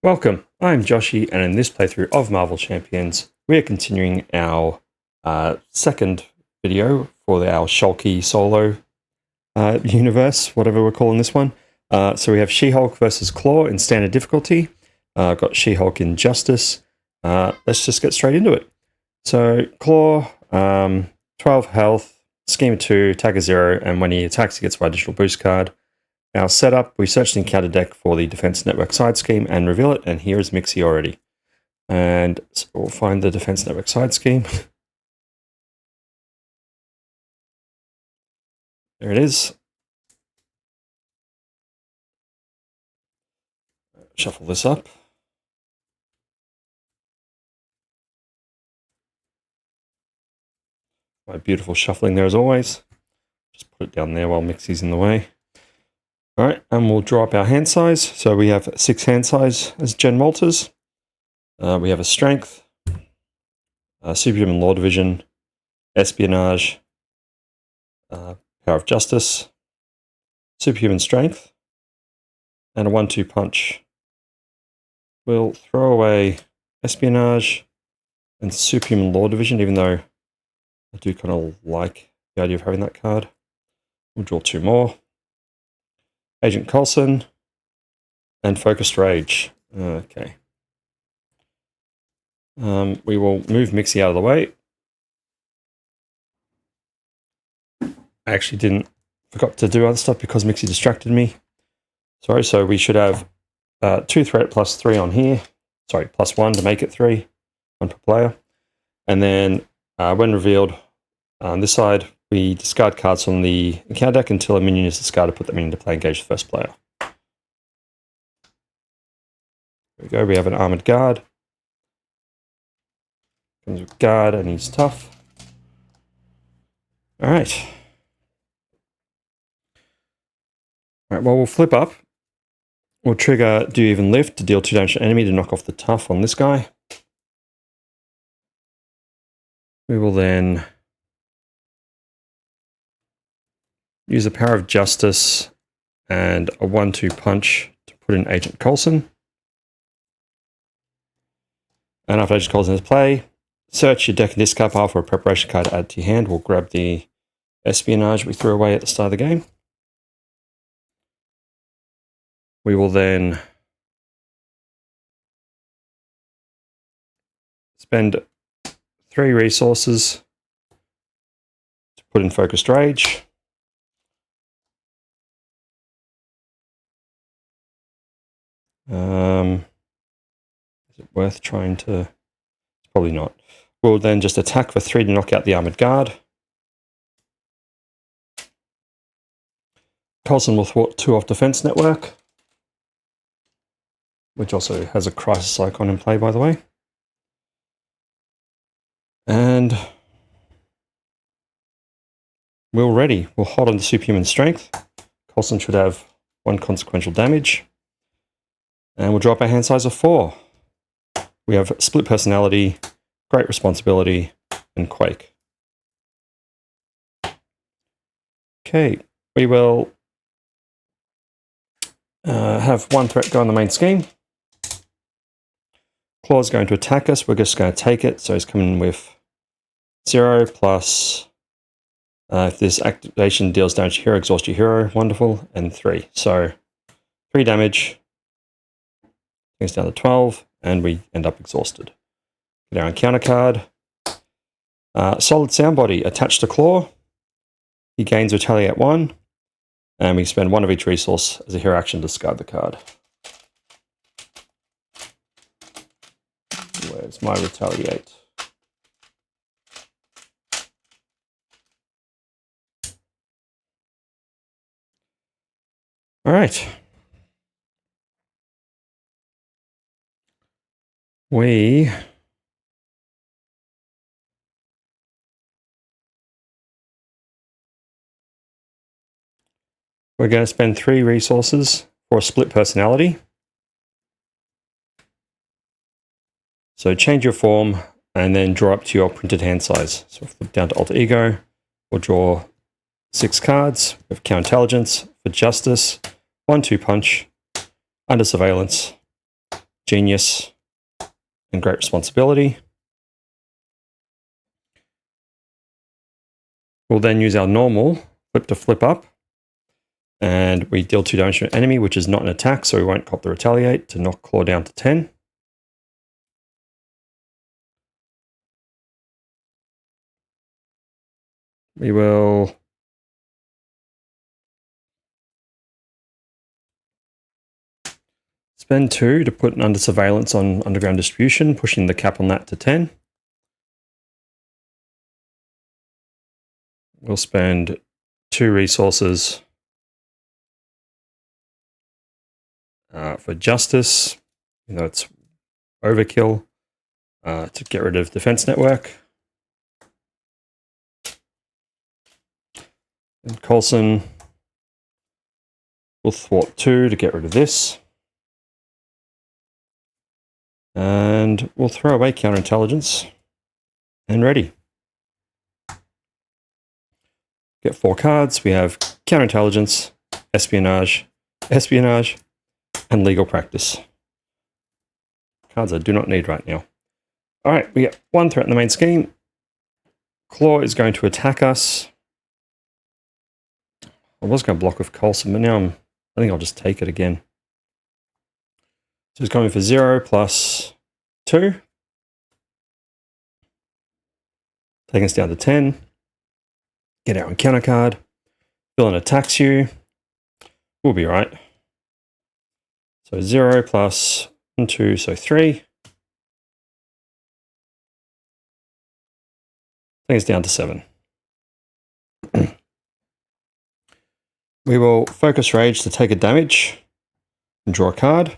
Welcome, I'm Joshy, and in this playthrough of Marvel Champions, we are continuing our second video for our Shulky solo universe, whatever we're calling this one. So we have She-Hulk versus Klaw in standard difficulty. Got She-Hulk in Justice. Let's just get straight into it. So Klaw, 12 health, scheme of 2, tag of 0, and when he attacks he gets one additional boost card. Our setup, we searched the encounter deck for the Defense Network side scheme and reveal it, and here is Mixie already. And so we'll find the Defense Network side scheme. There it is. Shuffle this up. My beautiful shuffling there as always. Just put it down there while Mixie's in the way. Alright, and we'll draw up our hand size. So we have 6 hand size as Jen Walters. We have a Strength, Superhuman Law Division, Espionage, Power of Justice, Superhuman Strength, and a 1-2 punch. We'll throw away Espionage and Superhuman Law Division, even though I do kind of like the idea of having that card. We'll draw 2 more. Agent Coulson, and Focused Rage. Okay. We will move Mixie out of the way. I actually forgot to do other stuff because Mixie distracted me. Sorry, so we should have 2 threat plus 3 on here. Sorry, plus 1 to make it 3, 1 per player. And then when revealed on this side, we discard cards from the encounter deck until a minion is discarded, put that minion into play, engage the first player. There we go, we have an Armored Guard. Comes with Guard and he's tough. Alright. Alright, well we'll flip up. We'll trigger Do Even Lift to deal 2 damage to enemy to knock off the tough on this guy. We will then use the Power of Justice and a 1-2 punch to put in Agent Coulson. And after Agent Coulson is play, search your deck and discard pile for a preparation card to add to your hand. We'll grab the Espionage we threw away at the start of the game. We will then spend 3 resources to put in Focused Rage. Is it worth trying to... It's probably not. We'll then just attack for 3 to knock out the Armored Guard. Coulson will thwart 2 off Defense Network, which also has a Crisis icon in play, by the way. And we're ready. We'll hold on to Superhuman Strength. Coulson should have 1 consequential damage. And we'll drop our hand size of 4. We have Split Personality, Great Responsibility, and Quake. Okay, we will have 1 threat go on the main scheme. Claw's going to attack us. We're just going to take it. So he's coming with 0 plus... if this activation deals damage to hero, exhaust your hero. Wonderful. And 3. So 3 damage. Brings down to 12, and we end up exhausted. Get our encounter card. Solid Sound Body attached to Klaw. He gains Retaliate 1, and we spend 1 of each resource as a hero action to discard the card. Where's my Retaliate? All right. We're going to spend 3 resources for a Split Personality. So change your form and then draw up to your printed hand size. So flip down to Alter Ego. We'll draw 6 cards. We have Counterintelligence for Justice, 1-2 punch, Under Surveillance, genius, and great responsibility. We'll then use our normal flip to flip up, and we deal 2 damage to an enemy, which is not an attack, so we won't cop the retaliate, to knock Klaw down to 10. We will spend 2 to put an under surveillance on underground distribution, pushing the cap on that to 10. We'll spend 2 resources for justice, you know, it's overkill, to get rid of defense network. And Coulson will thwart 2 to get rid of this. And we'll throw away counterintelligence and ready. Get 4 cards. We have counterintelligence, espionage, and legal practice. Cards I do not need right now. All right, we get 1 threat in the main scheme. Klaw is going to attack us. I was going to block with Coulson, but now I think I'll just take it again. So he's coming for 0 plus 2. Taking us down to 10. Get our encounter card. Villain attacks you. We'll be right. So 0 plus 1, 2, so 3. Taking us down to 7. We will focus rage to take a damage and draw a card.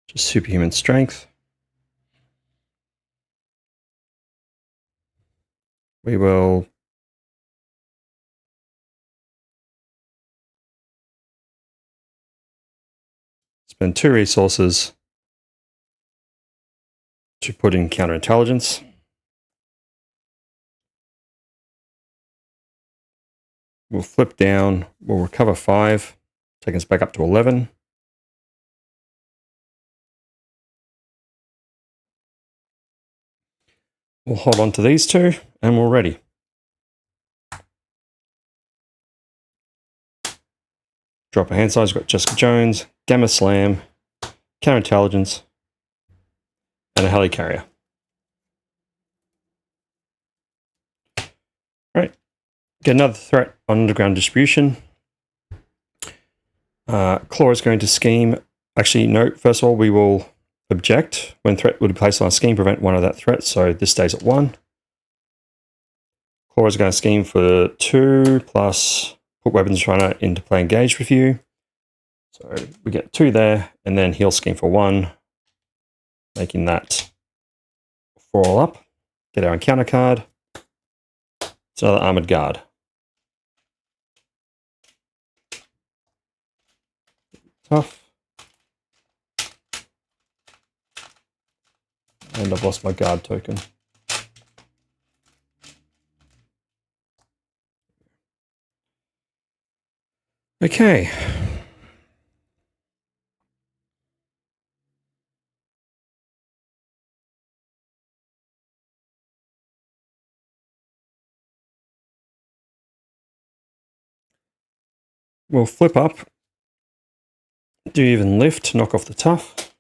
Just superhuman strength. We will spend 2 resources to put in counterintelligence. We'll flip down, we'll recover 5, take us back up to 11. We'll hold on to these 2, and we're ready. Drop a hand size, we've got Jessica Jones, Gamma Slam, counterintelligence, and a helicarrier. Right, get another threat on underground distribution. Klaw is going to scheme. Actually, no, first of all, we will object. When threat would be placed on a scheme, prevent 1 of that threat, so this stays at 1. Klaw is going to scheme for 2 plus put weapons runner into play engaged with you. So we get 2 there, and then he'll scheme for 1, making that 4 all up. Get our encounter card. It's another armored guard. Tough. And I've lost my guard token. Okay. We'll flip up. Do even lift, knock off the tough.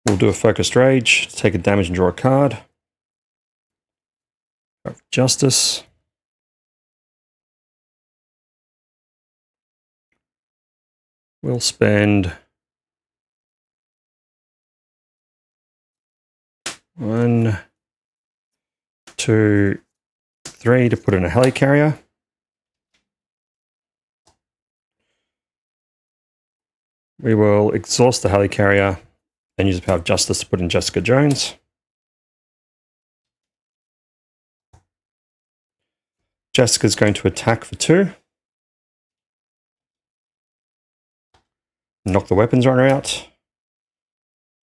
We'll do a focused rage, take a damage and draw a card. Justice. We'll spend 1, 2, 3 to put in a helicarrier. We will exhaust the helicarrier and use the power of justice to put in Jessica Jones. Jessica's going to attack for 2. Knock the weapons runner out.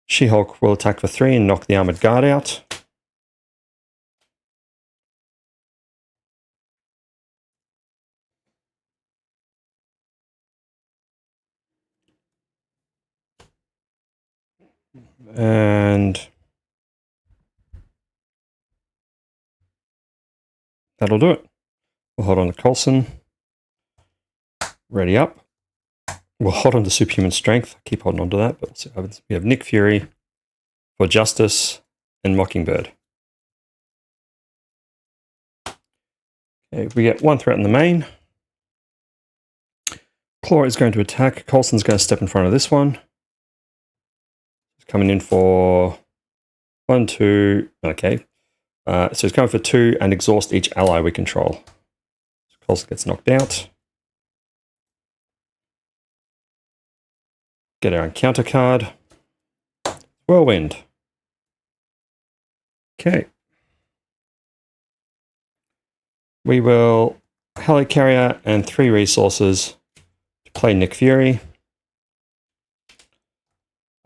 She-Hulk will attack for 3 and knock the armored guard out. And that'll do it. We'll hold on to Coulson. Ready up. We'll hold on to Superhuman Strength. Keep holding on to that, but we'll see what happens. We have Nick Fury for Justice and Mockingbird. Okay, we get one threat in the main. Klaw is going to attack. Coulson's going to step in front of this one. He's coming in for 1, 2. Okay. So he's coming for 2 and exhaust each ally we control. So Coulson gets knocked out. Get our encounter card. Whirlwind. Okay. We will Helicarrier and 3 resources to play Nick Fury.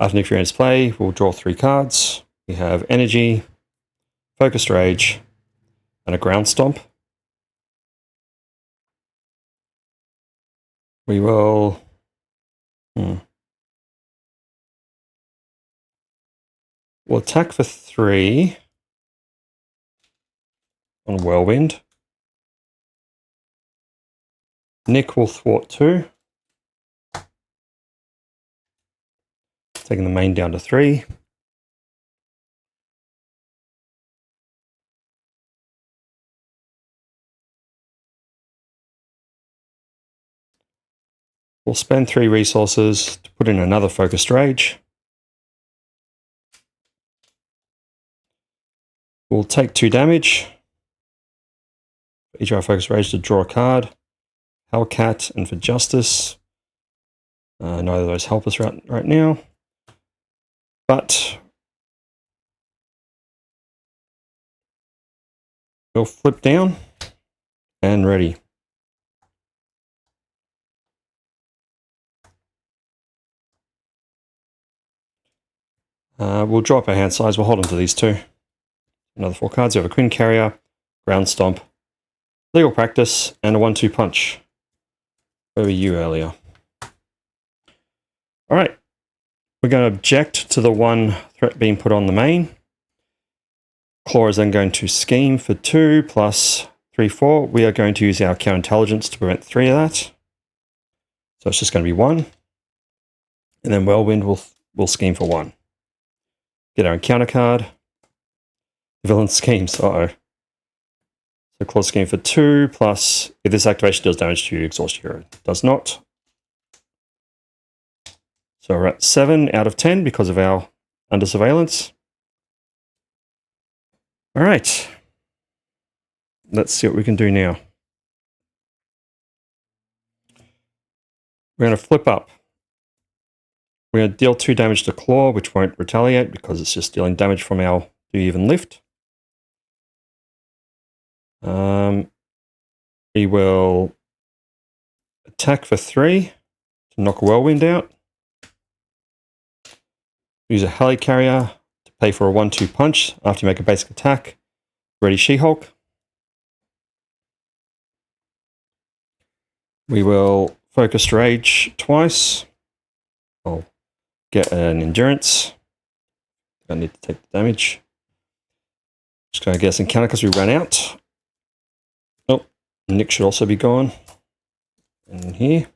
After Nick Fury ends play, we'll draw 3 cards. We have Energy, Focused Rage, and a Ground Stomp. We will... We'll attack for 3 on Whirlwind. Nick will thwart 2. Taking the main down to 3. We'll spend 3 resources to put in another Focused Rage. We'll take 2 damage. For each of our Focused Rage to draw a card. Hellcat and for Justice. Neither of those help us right now. But we'll flip down and ready. We'll drop our hand size. We'll hold on to these 2. Another 4 cards. We have a Queen Carrier, Ground Stomp, Legal Practice, and a 1-2 Punch. Where were you earlier? All right. We're going to object to the 1 threat being put on the main. Klaw is then going to scheme for 2 plus 3, 4. We are going to use our counterintelligence to prevent 3 of that. So it's just going to be 1. And then Whirlwind will scheme for 1. Get our encounter card. The villain schemes. Uh-oh. So Klaw scheme for 2 plus, if this activation does damage to you, exhaust your hero. Does not. So we're at 7 out of 10 because of our under surveillance. All right. Let's see what we can do now. We're going to flip up. We're going to deal 2 damage to Klaw, which won't retaliate because it's just dealing damage from our Do Even Lift. We will attack for 3 to knock Whirlwind out. Use a Helicarrier to pay for a 1-2 punch after you make a basic attack. Ready She-Hulk. We will Focused Rage twice. I'll get an Endurance. I need to take the damage. Just going to get us encounter because we ran out. Oh, Nick should also be gone. And here.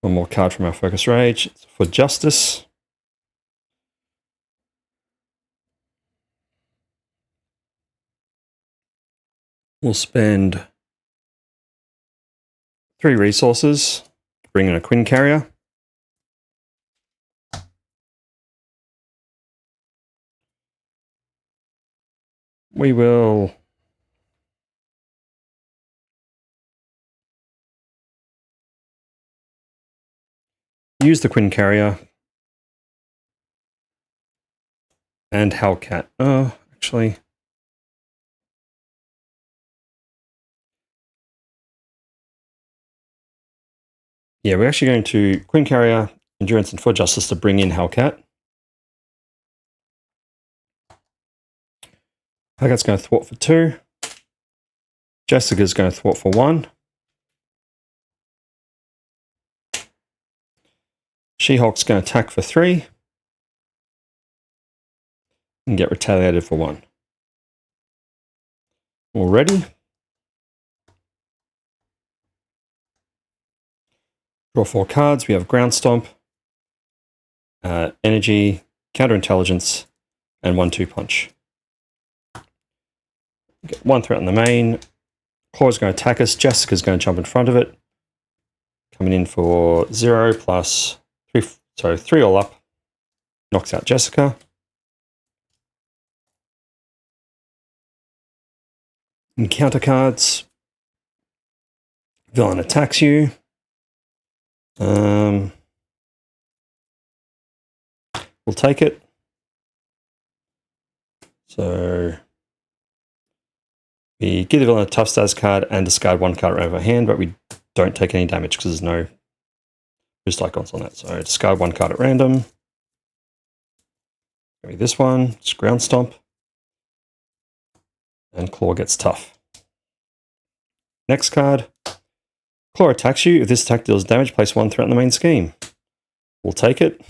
One more card from our Focus Rage. It's for Justice. We'll spend 3 resources to bring in a Queen Carrier. We will use the Queen Carrier and Hellcat. Oh, actually. Yeah, we're actually going to Queen Carrier, Endurance, and for Justice to bring in Hellcat. Hellcat's going to thwart for 2. Jessica's going to thwart for 1. She-Hulk's going to attack for 3. And get retaliated for 1. All ready? Draw 4 cards. We have Ground Stomp, Energy, Counterintelligence, and 1-2 Punch. Get 1 threat on the main. Claw's going to attack us. Jessica's going to jump in front of it. Coming in for 0 plus 3, sorry, 3 all up. Knocks out Jessica. Encounter cards. Villain attacks you. We'll take it. So we give the villain a tough status card and discard 1 card out of our hand, but we don't take any damage because there's no boost icons on that. So discard 1 card at random. Maybe this one, just Ground Stomp. And Claw gets tough. Next card. Claw attacks you. If this attack deals damage, place 1 threat in the main scheme. We'll take it.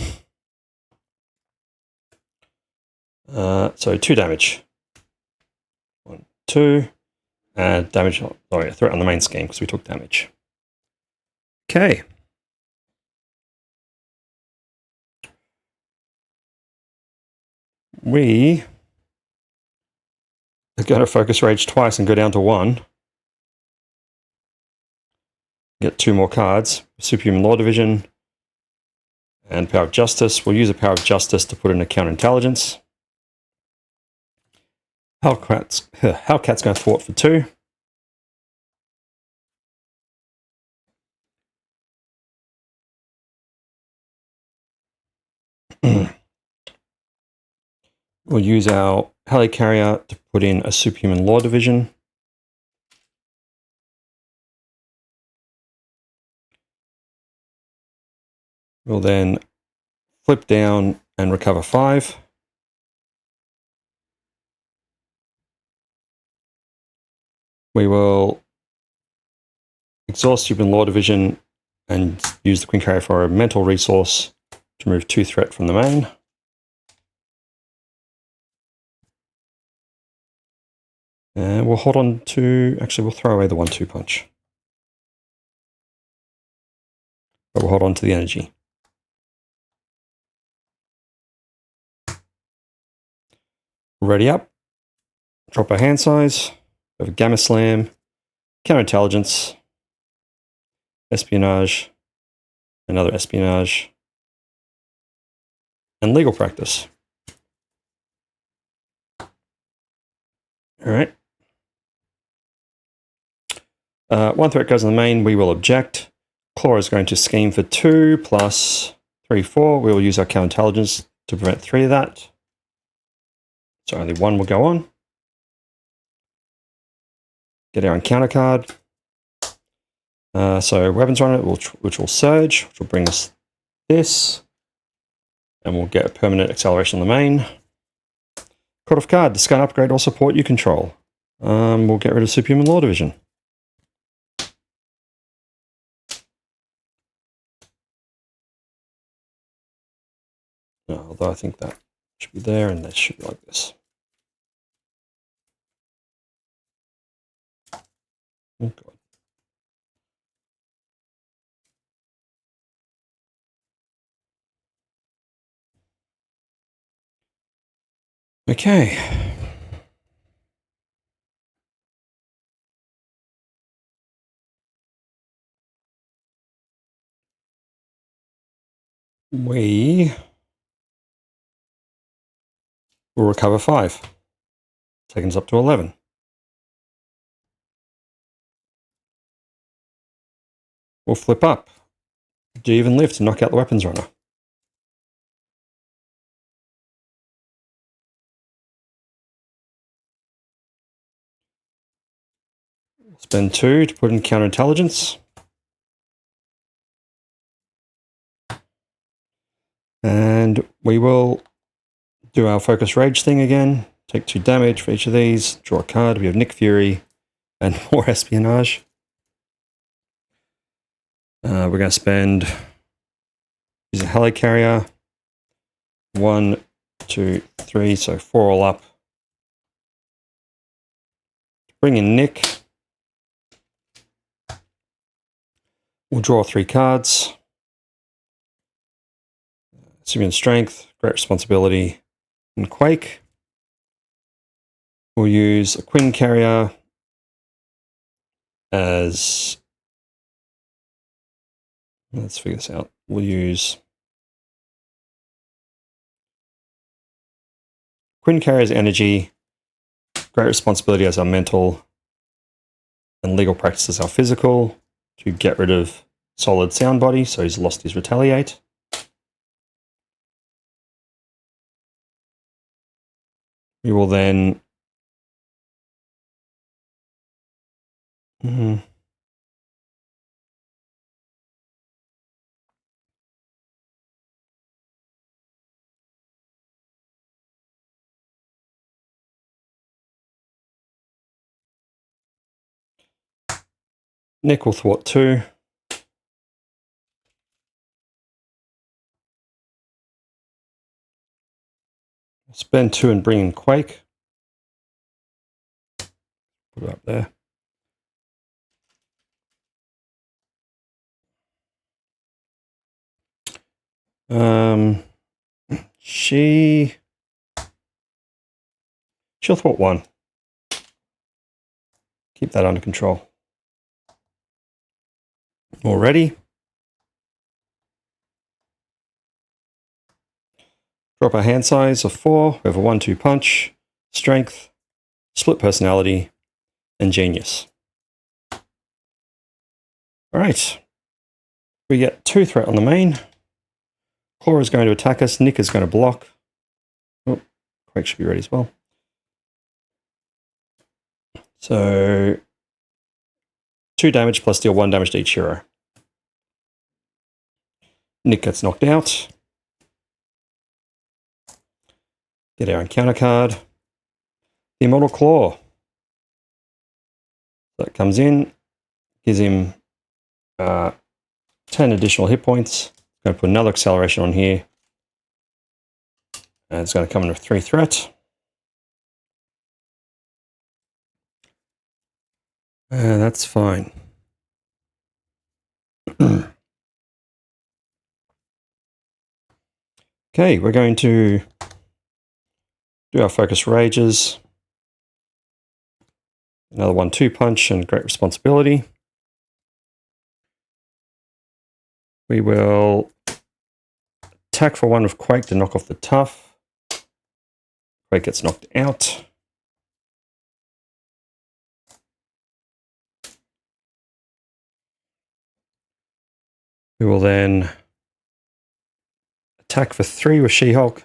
So 2 damage. 1, 2. And damage, sorry, a threat on the main scheme because we took damage. Okay. We are going to focus rage twice and go down to 1. Get 2 more cards. Superhuman Law Division and Power of Justice. We'll use a Power of Justice to put in a Counterintelligence. Hellcat's going to thwart for 2. We'll use our Helicarrier to put in a Superhuman Law Division. We'll then flip down and recover 5. We will exhaust Superhuman Law Division and use the Queen Carrier for a mental resource to remove 2 threat from the main. And we'll hold on to, actually we'll throw away the 1-2 punch. But we'll hold on to the energy. Ready up. Drop our hand size. We have a Gamma Slam, Counterintelligence, Espionage, another Espionage, and Legal Practice. All right. 1 threat goes on the main. We will object. Claw is going to scheme for 2 plus 3, 4. We will use our Counterintelligence to prevent 3 of that. So only 1 will go on. Get our encounter card. So Weapons Runner, which will surge, which will bring us this. And we'll get a permanent acceleration on the main. Cut off card, discard, upgrade, or support you control. We'll get rid of Superhuman Law Division. Although I think that should be there and that should be like this. Oh God. Okay. We will recover 5, taking us up to 11. We'll flip up. Do you even live to knock out the Weapons Runner? Spend 2 to put in Counterintelligence. And we will do our Focus Rage thing again. Take 2 damage for each of these. Draw a card. We have Nick Fury, and more espionage. We're going to spend, use a helicarrier. 1, 2, 3, so 4 all up. Bring in Nick. We'll draw 3 cards. Superhuman Strength, Great Responsibility, and Quake. We'll use a Quinn Carrier as... Let's figure this out. We'll use Quinn Carrier as energy, Great Responsibility as our mental, and Legal Practice as our physical to get rid of Solid Sound Body, so he's lost his Retaliate. We will then... Nick will thwart 2. Spend 2 and bring in Quake. Put it up there. She'll thwart 1. Keep that under control. All ready? Drop our hand size of 4. We have a 1-2 punch, strength, split personality, and genius. All right. We get 2 threat on the main. Klaw is going to attack us. Nick is going to block. Oh, Quake should be ready as well. So 2 damage plus deal 1 damage to each hero. Nick gets knocked out. Get our encounter card. The Immortal Klaw. That comes in, gives him 10 additional hit points. Going to put another acceleration on here. And it's going to come in with 3 threat. And that's fine. Okay, we're going to do our Focus Rages. Another 1-2 punch and Great Responsibility. We will attack for 1 with Quake to knock off the tough. Quake gets knocked out. We will then attack for 3 with She-Hulk.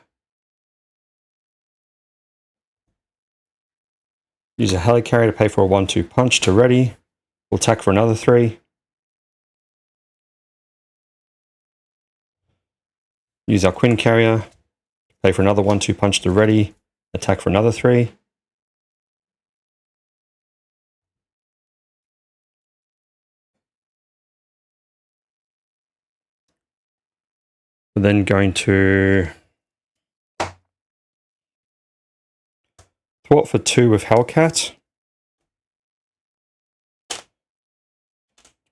Use a helicarrier to pay for a 1-2 punch to ready. We'll attack for another 3. Use our Quinn Carrier, pay for another 1-2 punch to ready. Attack for another 3. We're then going to thwart for 2 with Hellcat.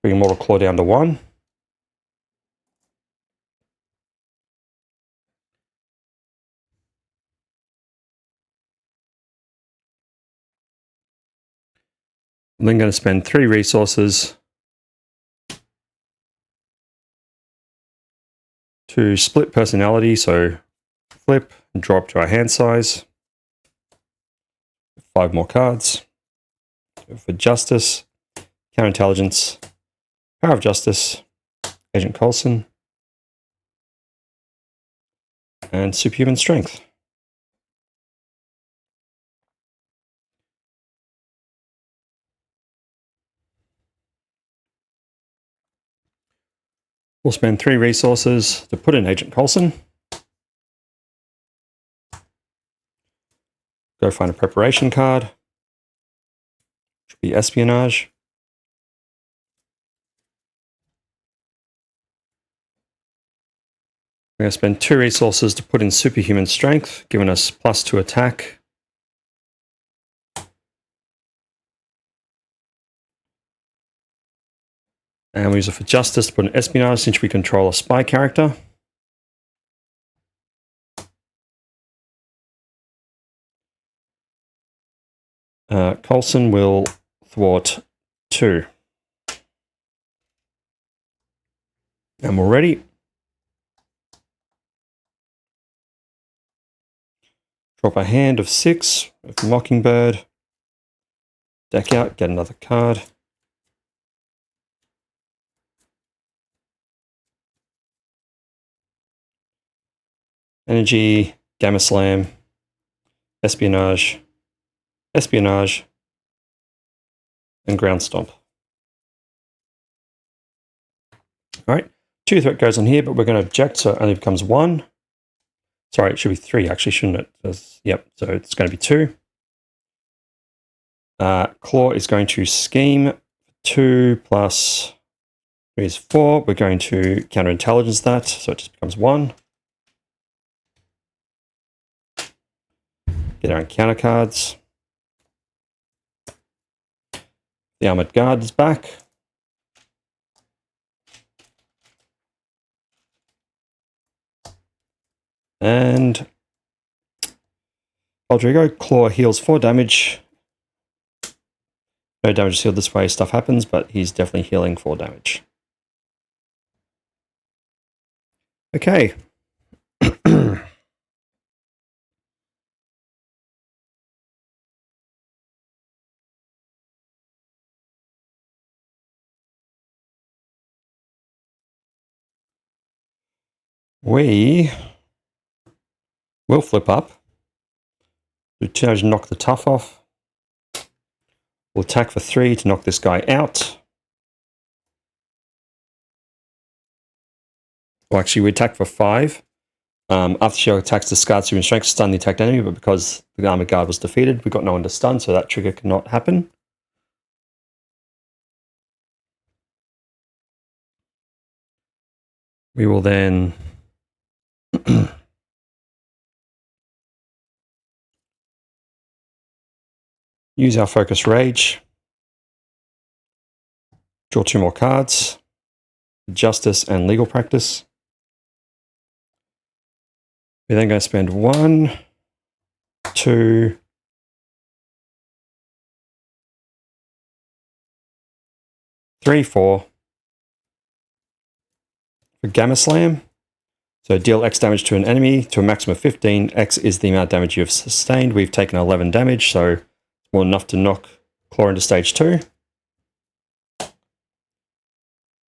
Bring Immortal Klaw down to 1. I'm then going to spend 3 resources to split personality, so flip and drop to our hand size. 5 more cards. For Justice, Counterintelligence, Power of Justice, Agent Coulson, and Superhuman Strength. We'll spend 3 resources to put in Agent Coulson. Go find a preparation card. be espionage. We're going to spend 2 resources to put in superhuman strength, giving us +2 attack. And we use it for justice to put in espionage since we control a spy character. Coulson will thwart 2. And we're ready. Drop a hand of 6 with Mockingbird. Deck out, get another card. Energy, Gamma Slam, Espionage, Espionage, and Ground Stomp. All right, 2 threat goes on here, but we're going to object, so it only becomes 1. Sorry, it should be 3 actually, shouldn't it? Yep, so it's going to be 2. Klaw is going to scheme. 2 plus 3 is 4. We're going to counterintelligence that, so it just becomes 1. Get our encounter cards. The Armored Guard is back. And Rodrigo, Klaw heals 4 damage. No damage is healed this way, stuff happens, but he's definitely healing 4 damage. Okay. We will flip up. Do 2 damage to knock the tough off. We'll attack for 3 to knock this guy out. Well, actually, we attack for 5. After she attacks, discards human strength, stun the attacked enemy, but because the Armored Guard was defeated, we got no one to stun, so that trigger cannot happen. We will then use our Focus Rage. Draw 2 more cards. Justice and Legal Practice. We're then going to spend 1, 2, 3, 4 for Gamma Slam. So deal X damage to an enemy to a maximum of 15. X is the amount of damage you have sustained. We've taken 11 damage, so it's more than enough to knock Klaw into stage 2.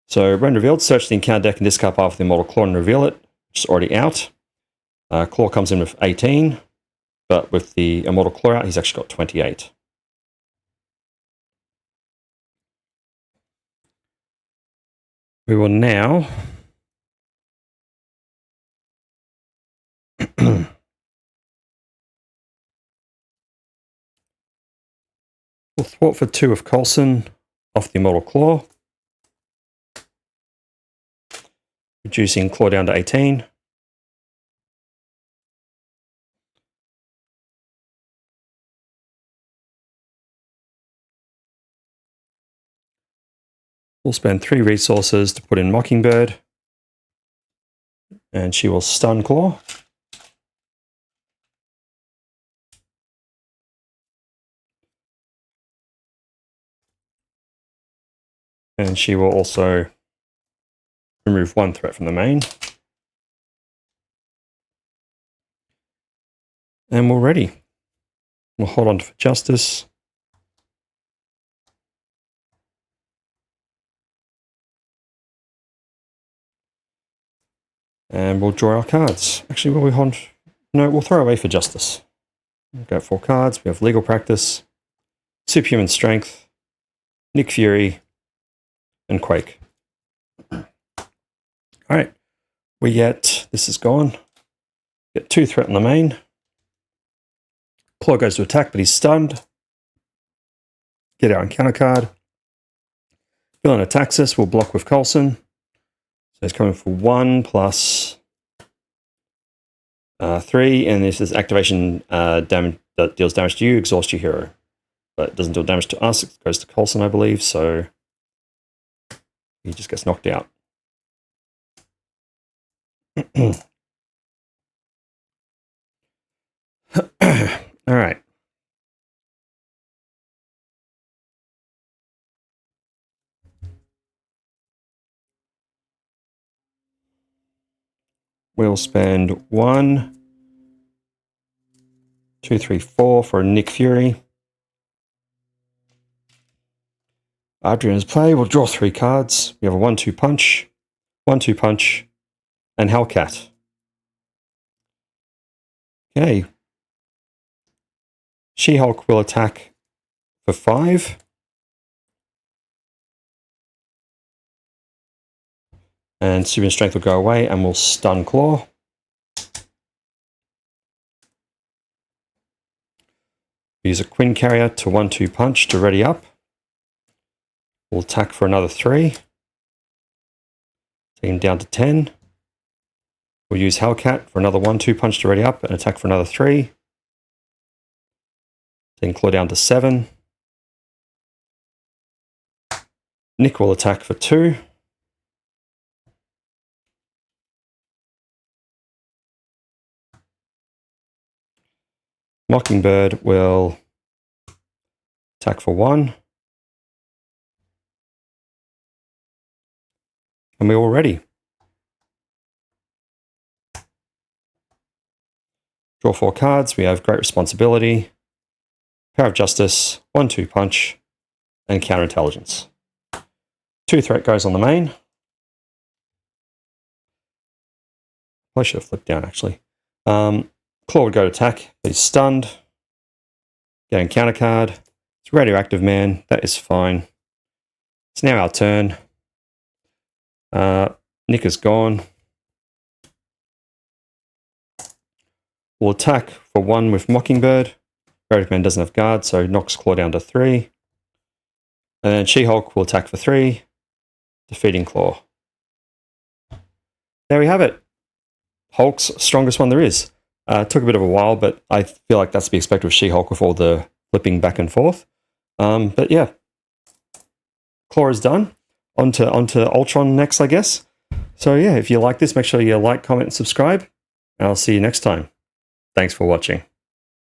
So when revealed, search the encounter deck and discard part of the Immortal Klaw and reveal it, which is already out. Klaw comes in with 18, but with the Immortal Klaw out, he's actually got 28. We will now we'll thwart for 2 of Coulson off the Immortal Klaw, reducing Klaw down to 18. We'll spend 3 resources to put in Mockingbird, and she will stun Klaw. And she will also remove 1 threat from the main. And we're ready. We'll hold on for justice. And we'll draw our cards. Actually, will we hold? No, we'll throw away for justice. We'll go 4 cards. We have Legal Practice, Superhuman Strength, Nick Fury, and Quake. All right. We get, this is gone. Get 2 threat on the main. Klaw goes to attack, but he's stunned. get our encounter card. Villain attacks us, we'll block with Coulson. So it's coming for 1 plus 3, and this is activation damage that deals damage to you, exhaust your hero. But it doesn't deal damage to us, it goes to Coulson, I believe, so he just gets knocked out. Alright. We'll spend 1, 2, 3, 4 for Nick Fury. Adrian's play, we'll draw 3 cards. We have a 1-2 punch, 1-2 punch, and Hellcat. Okay. She-Hulk will attack for 5. And Superman Strength will go away and we'll stun Klaw. Use a Quinn Carrier to 1-2 punch to ready up. We'll attack for another 3. Take him down to 10. We'll use Hellcat for another 1-2 punch to ready up and attack for another 3. Then Klaw down to 7. Nick will attack for 2. Mockingbird will attack for 1. And we're all ready. Draw 4 cards. We have Great Responsibility, Power of Justice, 1-2 punch, and Counterintelligence. 2 threat goes on the main. I should have flipped down actually. Klaw would go to attack, but he's stunned. Get encounter card. It's Radioactive Man. That is fine. It's now our turn. Nick is gone. We'll attack for 1 with Mockingbird. Radioactive Man doesn't have guard, so knocks Klaw down to 3. And then She-Hulk will attack for 3, defeating Klaw. There we have it. Hulk's strongest one there is. Took a bit of a while, but I feel like that's to be expected with She-Hulk with all the flipping back and forth. But yeah, Klaw is done. Onto Ultron next, I guess. So yeah, if you like this, make sure you like, comment, and subscribe. And I'll see you next time. Thanks for watching.